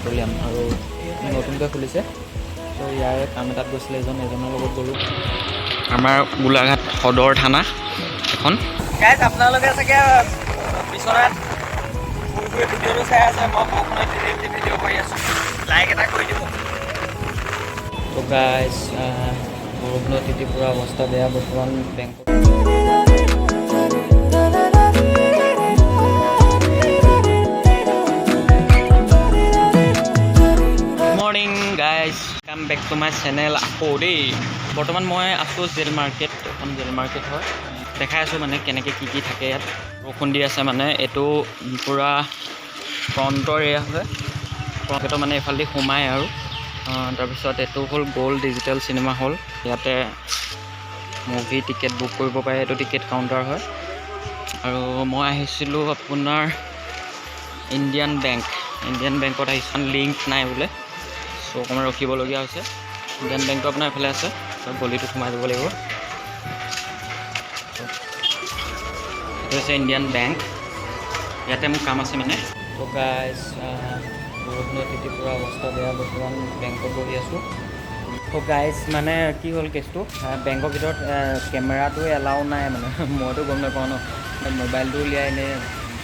Petroleum আৰু নতুনকৈ খুলিছে। ত' ইয়াৰে কাম এটাত গৈছিলে এজনৰ লগত গ'লোঁ। আমাৰ গোলাঘাট সদৰ থানা এখন। গাইজ আপোনালোকে চাগে বিচনাত ভিডিঅ'টো চাই আছে, মই বৰষুণত ভিডিঅ' কৰি আছোঁ, লাইক এটা কৰি দিব। ত' গাইজ বৰষুণত তিতি পুৰা অৱস্থা বেয়া বৰ্তমান বেংকত। Morning guys, come back to my channel আকৌ দেই। বৰ্তমান মই আছোঁ জেল মাৰ্কেট, এখন জেল মাৰ্কেট হয়। দেখাই আছোঁ মানে কেনেকৈ কি থাকে ইয়াত। বৰষুণ দি আছে মানে, এইটো পূৰা ফ্ৰণ্টৰ এৰিয়া হয়। ফ্ৰণ্টৰ মানে এইফালেদি সোমায় আৰু তাৰপিছত এইটো হ'ল গ'ল্ড ডিজিটেল চিনেমা হল। ইয়াতে মুভি টিকেট বুক কৰিব পাৰে, এইটো টিকেট কাউণ্টাৰ হয়। আৰু মই আহিছিলোঁ আপোনাৰ ইণ্ডিয়ান বেংকত আহিছোঁ। লিংক নাই বোলে, চ' অকণমান ৰখিবলগীয়া হৈছে। ইণ্ডিয়ান বেংকটো আপোনাৰ এইফালে আছে, গলিটোত সোমাই যাব লাগিব। এইটো হৈছে ইণ্ডিয়ান বেংক, ইয়াতে মোৰ কাম আছে মানে। ত' গাইজ বৰষুণত তিতি পুৰা অৱস্থা বেয়া বৰ্তমান বেংকত বহি আছোঁ। ত' গাইজ মানে কি হ'ল কেছটো, বেংকৰ ভিতৰত কেমেৰাটো এলাউ নাই মানে মইতো গম নাপাওঁ ন, মোবাইলটো উলিয়াই এনেই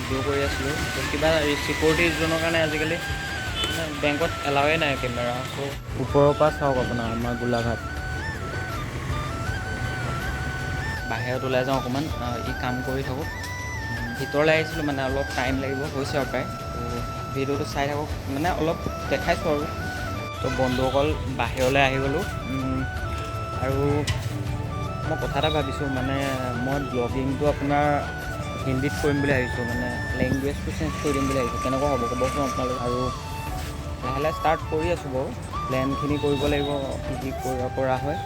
ভিডিঅ' কৰি আছিলোঁ। ত' কিবা চিকিউৰিটি ৰিজনৰ কাৰণে আজিকালি বেংকত এলাউৱে নাই কেমেৰা। চ' ওপৰৰ পৰা চাওক আপোনাৰ আমাৰ গোলাঘাট। বাহিৰত ওলাই যাওঁ অকণমান, ই কাম কৰি থাকোঁ। ভিতৰলৈ আহিছিলোঁ মানে অলপ টাইম লাগিব, হৈছে আৰু প্ৰায়। ত' ভিডিঅ'টো চাই থাকক, মানে অলপ দেখাইছোঁ আৰু। ত' বন্ধুসকল বাহিৰলৈ আহি গ'লোঁ। আৰু মই কথা এটা ভাবিছোঁ, মানে মই ব্লগিংটো আপোনাৰ হিন্দীত কৰিম বুলি ভাবিছোঁ, মানে লেংগুৱেজটো চেঞ্জ কৰি দিম বুলি ভাবিছোঁ। কেনেকুৱা হ'ব ক'বচোন আপোনালোকে। আৰু লাহে লাহে ষ্টাৰ্ট কৰি আছোঁ বাৰু, প্লেনখিনি কৰিব লাগিব কি কৰা হয়।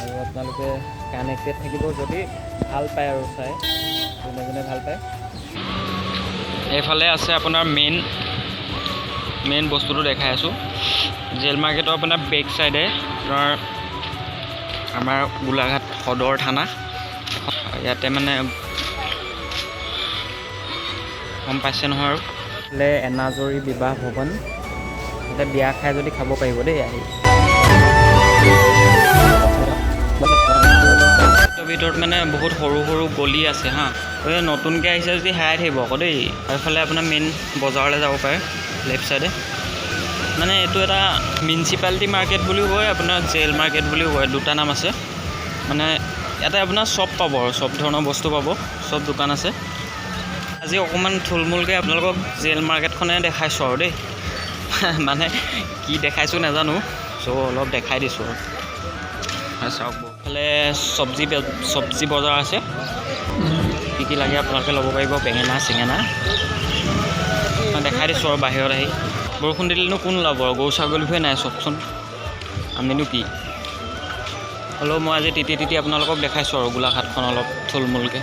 আৰু আপোনালোকে কানেক্টেড থাকিব যদি ভাল পায় আৰু চাই, যোনে ভাল পায়। এইফালে আছে আপোনাৰ মেইন বস্তুটো দেখাই আছোঁ। জেল মাৰ্কেটৰ আপোনাৰ বেক চাইডে আপোনাৰ আমাৰ গোলাঘাট সদৰ থানা। ইয়াতে মানে গম পাইছে নহয় আৰু এনাজৰী বিবাহ ভৱন, ইয়াতে বিয়া খাই যদি খাব পাৰিব দেই আহি। ভিতৰত মানে বহুত সৰু সৰু গলি আছে হা, নতুনকৈ আহিছে যদি হেৰাই থাকিব আকৌ দেই। এইফালে আপোনাৰ মেইন বজাৰলৈ যাব পাৰে লেফ্ট চাইডে। মানে এইটো এটা মিউনিচিপালিটি মাৰ্কেট বুলিও কয়, আপোনাৰ জেল মাৰ্কেট বুলিও কয়, দুটা নাম আছে। মানে ইয়াতে আপোনাৰ চব পাব আৰু চব ধৰণৰ বস্তু পাব, চব দোকান আছে। আজি অকণমান থুলমূলকৈ আপোনালোকক জেল মাৰ্কেটখনে দেখাইছোঁ আৰু দেই। মানে কি দেখাইছোঁ নাজানো, চ' অলপ দেখাই দিছোঁ আৰু। চাওক এইফালে চব্জি বজাৰ আছে, কি লাগে আপোনালোকে ল'ব পাৰিব। বেঙেনা চেঙেনা মই দেখাই দিছোঁ আৰু বাহিৰত আহি। বৰষুণ দিলেনো কোন ওলাব আৰু, গৰু ছাগলীবোৰে নাই চবচোন, আমিনো কি। হ'লেও মই আজি তিতি আপোনালোকক দেখাইছোঁ আৰু গোলাঘাটখন অলপ থুলমূলকৈ।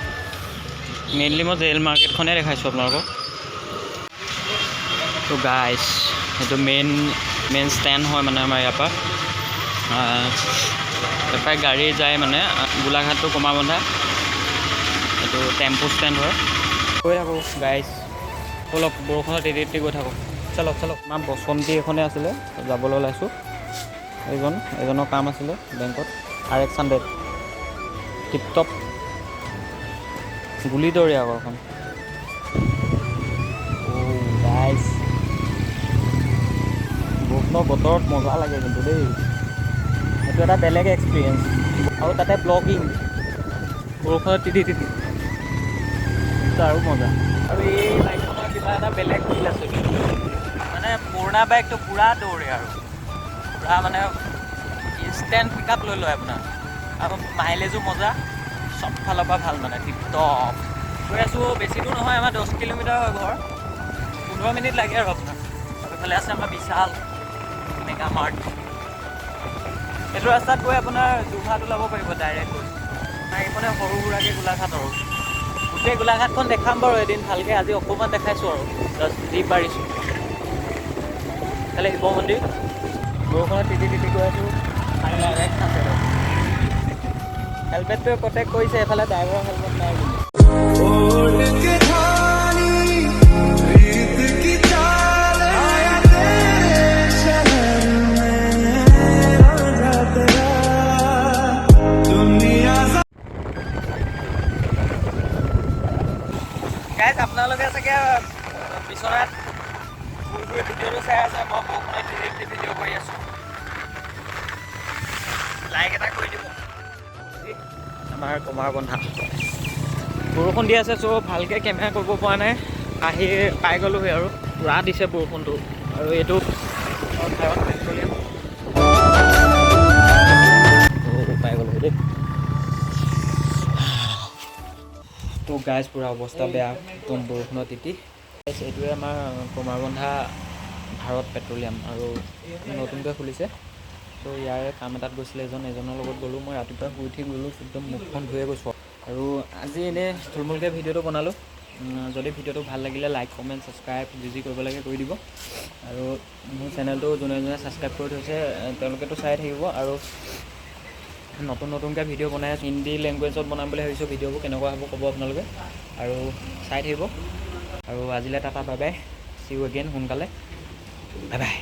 মেইনলি মই জেল মাৰ্কেটখনেই দেখাইছোঁ আপোনালোকক। ত' গাইজ সেইটো মেইন ষ্টেণ্ড হয় মানে আমাৰ ইয়াৰ পৰা। প্ৰায় গাড়ী যায় মানে গোলাঘাটটো কমাবন্ধা, এইটো টেম্পু ষ্টেণ্ড হয়। গৈ থাকোঁ গাইজ, অলপ বৰষুণত তিতি গৈ থাকোঁ। চলক আমাৰ বসন্তী এখনে আছিলে, যাবলৈ ওলাইছোঁ। এজনৰ কাম আছিলে বেংকত। RX100 টিপটপ, গুলি দৌৰি আকৌ এখন। গাইজ বৰষুণৰ বতৰত মজা লাগে কিন্তু দেই, সেইটো এটা বেলেগ এক্সপিৰিয়েঞ্চ। আৰু তাতে ব্লগিং বৰষুণত তিতি আৰু মজা। আৰু এই বাইকখনৰ কিবা এটা বেলেগ ফিল আছে, মানে পুৰণা বাইকটো পূৰা দৌৰে আৰু পূৰা মানে ইনষ্টেণ্ট পিক আপ লৈ লয় আপোনাৰ। আৰু মাইলেজো মজা, চব ফালৰ পৰা ভাল মানে টিপটপ। গৈ আছোঁ, বেছি দূৰ নহয়, আমাৰ 10 কিলোমিটাৰ হয় ঘৰ, 15 মিনিট লাগে আৰু আপোনাৰ। এইফালে আছে আমাৰ বিশাল মেগা মাৰ্ট। এইটো ৰাস্তাত গৈ আপোনাৰ যোৰহাট ওলাব পাৰিব ডাইৰেক্ট গৈ। এইখনে সৰু সুৰাকৈ গোলাঘাট আৰু গোটেই গোলাঘাটখন দেখাম বাৰু এদিন ভালকৈ। আজি অকণমান দেখাইছোঁ আৰু জাষ্ট যি পাৰিছোঁ। এইফালে শিৱ মন্দিৰ, বৰষুণত তিতি গৈ আছোঁ। হেলমেটটোৱে প্ৰটেক্ট কৰিছে, এইফালে ড্ৰাইভাৰৰ হেলমেট নাই কিন্তু। আপোনালোকে চাগে বিচনাত ভিডিঅ'টো চাই আছে, মই বৰষুণত ডিৰেক্টলি ভিডিঅ' কৰি আছোঁ। লাইক এটা কৰি দিব। আমাৰ কুমাৰবন্ধা বৰষুণ দি আছে, চ' ভালকৈ কেমেৰা কৰিব পৰা নাই। আহি পাই গ'লোহি আৰু পুৰা দিছে বৰষুণটো। আৰু এইটো পেট্ৰলিয়াম পাই গ'লোহি দেই। তো গাইজ পুৰা অৱস্থা বেয়া একদম বৰষুণত তিতি। এইটোৱে আমাৰ কুমাৰবন্ধা ভাৰত পেট্ৰলিয়াম আৰু নতুনকৈ খুলিছে। ত' ইয়াৰে কাম এটাত গৈছিলে এজনৰ লগত গ'লোঁ। মই ৰাতিপুৱা শুই উঠি গ'লোঁ, একদম মুখখন ধুয়ে গৈছোঁ। আৰু আজি এনেই থুলমূলকৈ ভিডিঅ'টো বনালোঁ। যদি ভিডিঅ'টো ভাল লাগিলে লাইক কমেণ্ট ছাবস্ক্ৰাইব যি কৰিব লাগে কৰি দিব। আৰু মোৰ চেনেলটো যোনে ছাবস্ক্ৰাইব কৰি থৈছে তেওঁলোকেতো চাই থাকিব। আৰু নতুনকৈ ভিডিঅ' বনাই আছোঁ, হিন্দী লেংগুৱেজত বনাম বুলি ভাবিছোঁ। ভিডিঅ'বোৰ কেনেকুৱা হ'ব ক'ব আপোনালোকে, আৰু চাই থাকিব। আৰু আজিলৈ tata bye bye, see you again সোনকালে, বাই বাই।